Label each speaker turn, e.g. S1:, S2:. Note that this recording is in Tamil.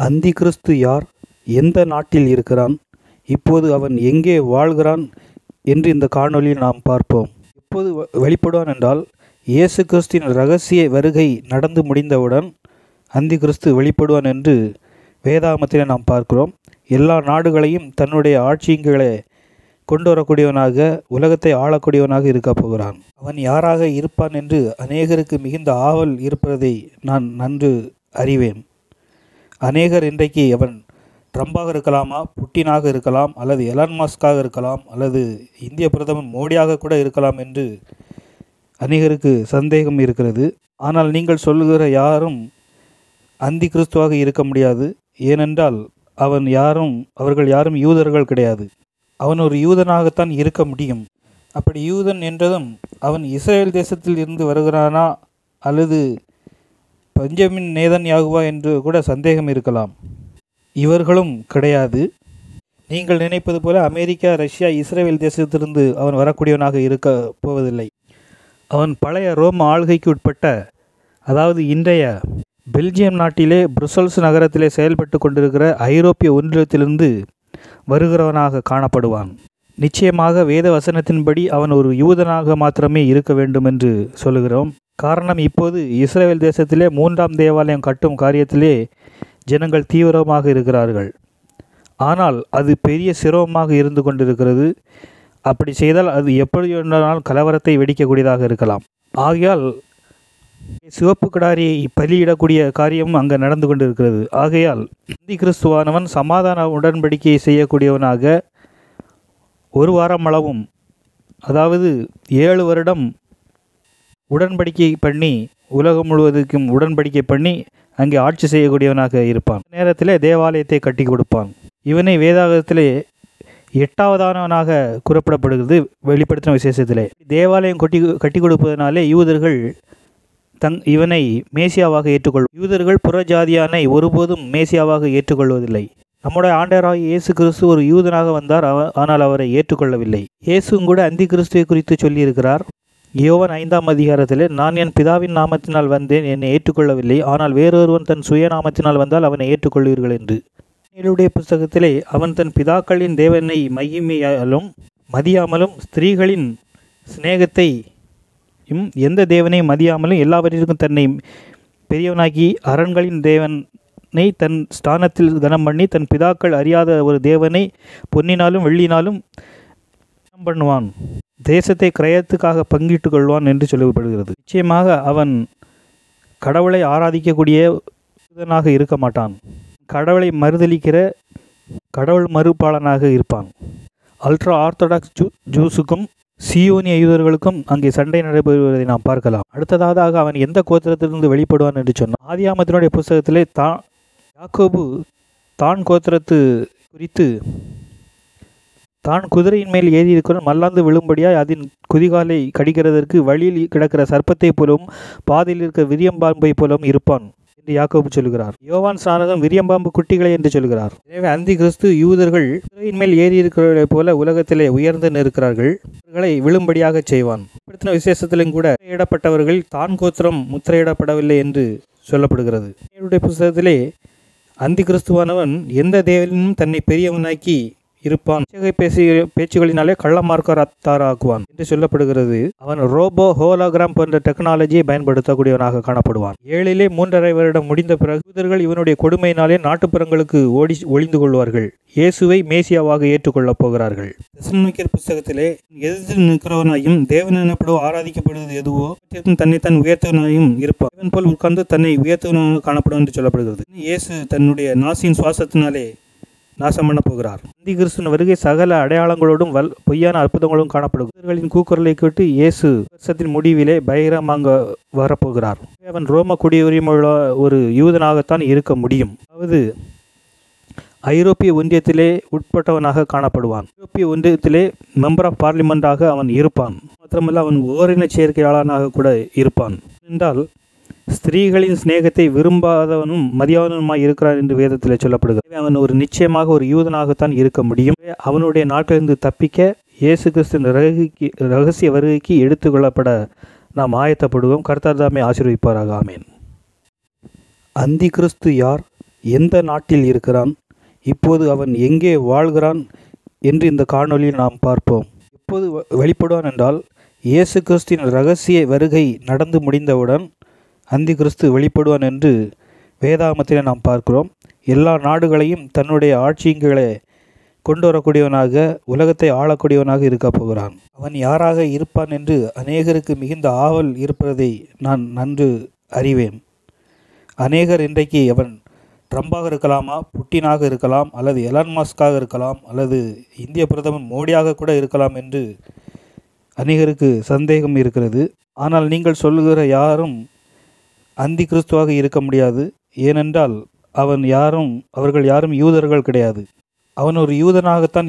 S1: அந்தி கிறிஸ்து யார்? எந்த நாட்டில் இருக்கிறான்? இப்போது அவன் எங்கே வாழ்கிறான் என்று இந்த காணொளியில் நாம் பார்ப்போம். எப்போது வெளிப்படுவான் என்றால், இயேசு கிறிஸ்துவின் இரகசிய வருகை நடந்து முடிந்தவுடன் அந்தி கிறிஸ்து வெளிப்படுவான் என்று வேதாகமத்தில் நாம் பார்க்கிறோம். எல்லா நாடுகளையும் தன்னுடைய ஆட்சிகளை கொண்டு வரக்கூடியவனாக, உலகத்தை ஆளக்கூடியவனாக இருக்கப் போகிறான். அவன் யாராக இருப்பான் என்று அநேகருக்கு மிகுந்த ஆவல் இருப்பதை நான் நன்கு அறிவேன். அநேகர் இன்றைக்கு அவன் ட்ரம்பாக இருக்கலாமா, புட்டினாக இருக்கலாம், அல்லது எலான் மஸ்காக இருக்கலாம், அல்லது இந்திய பிரதமர் மோடியாக கூட இருக்கலாம் என்று அநேகருக்கு சந்தேகம் இருக்கிறது. ஆனால் நீங்கள் சொல்லுகிற யாரும் அந்தி கிறிஸ்துவாக இருக்க முடியாது. ஏனென்றால் அவர்கள் யாரும் யூதர்கள் கிடையாது. அவன் ஒரு யூதனாகத்தான் இருக்க முடியும். அப்படி யூதன் என்றதும் அவன் இஸ்ரேல் தேசத்தில் இருந்து வருகிறானா அல்லது பெஞ்சமின் நேதன்யாகுவா என்று கூட சந்தேகம் இருக்கலாம். இவர்களும் கிடையாது. நீங்கள் நினைப்பது போல அமெரிக்கா, ரஷ்யா, இஸ்ரேல் தேசத்திலிருந்து அவன் வரக்கூடியவனாக இருக்க போவதில்லை. அவன் பழைய ரோம ஆள்கைக்கு உட்பட்ட, அதாவது இன்றைய பெல்ஜியம் நாட்டிலே புருசல்ஸ் நகரத்திலே செயல்பட்டு கொண்டிருக்கிற ஐரோப்பிய ஒன்றியத்திலிருந்து வருகிறவனாக காணப்படுவான். நிச்சயமாக வேத வசனத்தின்படி அவன் ஒரு யூதனாக மாத்திரமே இருக்க வேண்டும் என்று சொல்லுகிறோம். காரணம், இப்போது இஸ்ரேல் தேசத்திலே 3ஆம் தேவாலயம் கட்டும் காரியத்திலே ஜனங்கள் தீவிரமாக இருக்கிறார்கள். ஆனால் அது பெரிய சிரமமாக இருந்து கொண்டிருக்கிறது. அப்படி செய்தால் அது எப்படி வேண்டாலும் கலவரத்தை வெடிக்கக்கூடியதாக இருக்கலாம். ஆகையால் சிவப்பு கிடாரியை பலியிடக்கூடிய காரியம் அங்கே நடந்து கொண்டிருக்கிறது. ஆகையால் அந்தி கிறிஸ்துவானவன் சமாதான உடன்படிக்கையை செய்யக்கூடியவனாக ஒரு வாரம் அளவும், அதாவது 7 வருடம் உடன்படிக்கை பண்ணி, உலகம் முழுவதுக்கும் உடன்படிக்கை பண்ணி அங்கே ஆட்சி செய்யக்கூடியவனாக இருப்பான். நேரத்திலே தேவாலயத்தை கட்டி கொடுப்பான். இவனை வேதாகத்திலே 8ஆவதானவனாக குறிப்பிடப்படுகிறது. வெளிப்படுத்தின விசேஷத்திலே தேவாலயம் கட்டி கொடுப்பதனாலே யூதர்கள் இவனை மேசியாவாக ஏற்றுக்கொள்வார். யூதர்கள் புறஜாதியானை ஒருபோதும் மேசியாவாக ஏற்றுக்கொள்வதில்லை. நம்முடைய ஆண்டவராகிய இயேசு கிறிஸ்து ஒரு யூதனாக வந்தார், ஆனால் அவரை ஏற்றுக்கொள்ளவில்லை. இயேசுவும் கூட அந்தி கிறிஸ்துவை குறித்து சொல்லியிருக்கிறார். யோவான் 5ஆம் அதிகாரத்தில், நான் என் பிதாவின் நாமத்தினால் வந்தேன், என்னை ஏற்றுக்கொள்ளவில்லை, ஆனால் வேறொருவன் தன் சுயநாமத்தினால் வந்தால் அவனை ஏற்றுக்கொள்வீர்கள் என்று. என்னுடைய புஸ்தகத்திலே, அவன் தன் பிதாக்களின் தேவனை மகிமையாலும் மதியாமலும் ஸ்திரீகளின் சிநேகத்தை எந்த தேவனை மதியாமலும் எல்லாவற்றிற்கும் தன்னை பெரியவனாக்கி அரண்களின் தேவனை தன் ஸ்தானத்தில் கனம் பண்ணி தன் பிதாக்கள் அறியாத ஒரு தேவனை பொன்னினாலும் வெள்ளினாலும் பண்ணுவான், தேசத்தை கிரயத்துக்காக பங்கிட்டு கொள்வான் என்று சொல்லப்படுகிறது. நிச்சயமாக அவன் கடவுளை ஆராதிக்கக்கூடியவனாக இருக்க மாட்டான். கடவுளை மறுதலிக்கிற கடவுள் மறுப்பாளனாக இருப்பான். அல்ட்ரா ஆர்த்தடாக்ஸ் ஜூஸுக்கும் சியோனிய யூதர்களுக்கும் அங்கே சண்டை நடைபெறுவதை நாம் பார்க்கலாம். அடுத்ததாக அவன் எந்த கோத்திரத்திலிருந்து வெளிப்படுவான் என்று சொன்னான். ஆதியாகமத்தினுடைய புஸ்தகத்திலே யாக்கோபு தான் கோத்திரத்து குறித்து, தான் குதிரையின் மேல் ஏறி இருக்கிற மல்லாந்து விழும்படியாய் அதன் குதிகாலை கடிக்கிறதற்கு வழியில் கிடக்கிற சர்ப்பத்தை போலவும் பாதையில் இருக்கிற விரியம்பாம்பை போலவும் இருப்பான் என்று யாக்கோபு சொல்கிறார். யோவான் ஸ்நானகன் விரியம்பாம்பு குட்டிகளை என்று சொல்கிறார். எனவே அந்தி கிறிஸ்து யூதர்கள் குதிரையின் மேல் ஏறி இருக்கிறதை போல உலகத்திலே உயர்ந்து நிற்கிறார்கள், அவர்களை விழும்படியாக செய்வான். படுத்தின விசேஷத்திலும் கூட முத்திரையிடப்பட்டவர்கள் தான் கோத்திரம் முத்திரையிடப்படவில்லை என்று சொல்லப்படுகிறது. என்னுடைய புத்தகத்திலே அந்தி கிறிஸ்துவானவன் எந்த தேவனிலும் தன்னை பெரியவனாக்கி இருப்பான், பேச்சுகளினாலே கள்ளமார்க்கத்தாராக்குவான் என்று சொல்லப்படுகிறது. அவன் ரோபோ, ஹோலோகிராம் போன்ற டெக்னாலஜியை பயன்படுத்தக்கூடியவனாக காணப்படுவான். 7 3.5 வருடம் முடிந்த பிறகு யூதர்கள் இவனுடைய கொடுமையினாலே நாட்டுப்புறங்களுக்கு ஒளிந்து கொள்வார்கள். இயேசுவை மேசியாவாக ஏற்றுக்கொள்ளப் போகிறார்கள். தெசலோனிக்கர் புஸ்தகத்திலே, எதிர்த்து நிற்கிறவனாயும் தேவன் எனப்படுவோ ஆராதிக்கப்படுவது எதுவோ தன்னைத்தான் உயர்த்தவனாயும் இருப்பான், இவன் போல் உட்கார்ந்து தன்னை உயர்த்தவனாக காணப்படும் என்று சொல்லப்படுகிறது. இயேசு தன்னுடைய நாசின் சுவாசத்தினாலே நாசம் பண்ண போகிறார். அந்தி கிறிஸ்துவின் வருகை சகல அடையாளங்களோடும் பொய்யான அற்புதங்களோடும் காணப்படும். யூதர்களின் கூக்குரலை கேட்டு இயேசு வருஷத்தின் முடிவிலே பகிரமாக வரப்போகிறார். அவன் ரோம குடியுரிமையுள்ள ஒரு யூதனாகத்தான் இருக்க முடியும். அதாவது ஐரோப்பிய ஒன்றியத்திலே உட்பட்டவனாக காணப்படுவான். ஐரோப்பிய ஒன்றியத்திலே மெம்பர் ஆஃப் பார்லிமெண்டாக அவன் இருப்பான். மாத்திரமல்ல, அவன் ஓரின சேர்க்கையாளனாக கூட இருப்பான். என்றால் ஸ்திரீகளின் சிநேகத்தை விரும்பாதவனும் மதியாதவனுமாய் இருக்கிறான் என்று வேதத்தில் சொல்லப்படுகிறது. அவன் ஒரு நிச்சயமாக ஒரு யூதனாகத்தான் இருக்க முடியும். அவனுடைய நாட்டிலிருந்து தப்பிக்க இயேசு கிறிஸ்துவின் இரகசிய வருகைக்கு எடுத்துக்கொள்ளப்பட நாம் ஆயத்தப்படுவோம். கர்த்தர் தாமே ஆசீர்வதிப்பாராக. ஆமேன்.
S2: அந்தி கிறிஸ்து யார்?
S1: எந்த நாட்டில் இருக்கிறான், இப்போது அவன் எங்கே வாழ்கிறான் என்று இந்த காணொளியில் நாம் பார்ப்போம். எப்போது வெளிப்படுவான் என்றால், இயேசு கிறிஸ்துவின் இரகசிய வருகை நடந்து முடிந்தவுடன் அந்தி கிறிஸ்து வெளிப்படுவான் என்று வேதாகமத்திலே நாம் பார்க்கிறோம். எல்லா நாடுகளையும் தன்னுடைய ஆட்சிகளை கொண்டு வரக்கூடியவனாக, உலகத்தை ஆளக்கூடியவனாக இருக்க போகிறான். அவன் யாராக இருப்பான் என்று அநேகருக்கு மிகுந்த ஆவல் இருப்பதை நான் நன்கு அறிவேன். அநேகர் இன்றைக்கு அவன் ட்ரம்பாக இருக்கலாமா, புட்டினாக இருக்கலாம், அல்லது எலான் மஸ்காக இருக்கலாம், அல்லது இந்திய பிரதமர் மோடியாக கூட இருக்கலாம் என்று அநேகருக்கு சந்தேகம் இருக்கிறது. ஆனால் நீங்கள் சொல்லுகிற யாரும் அந்தி கிறிஸ்துவாக இருக்க முடியாது. ஏனென்றால் அவர்கள் யாரும் யூதர்கள் கிடையாது. அவன் ஒரு யூதனாகத்தான்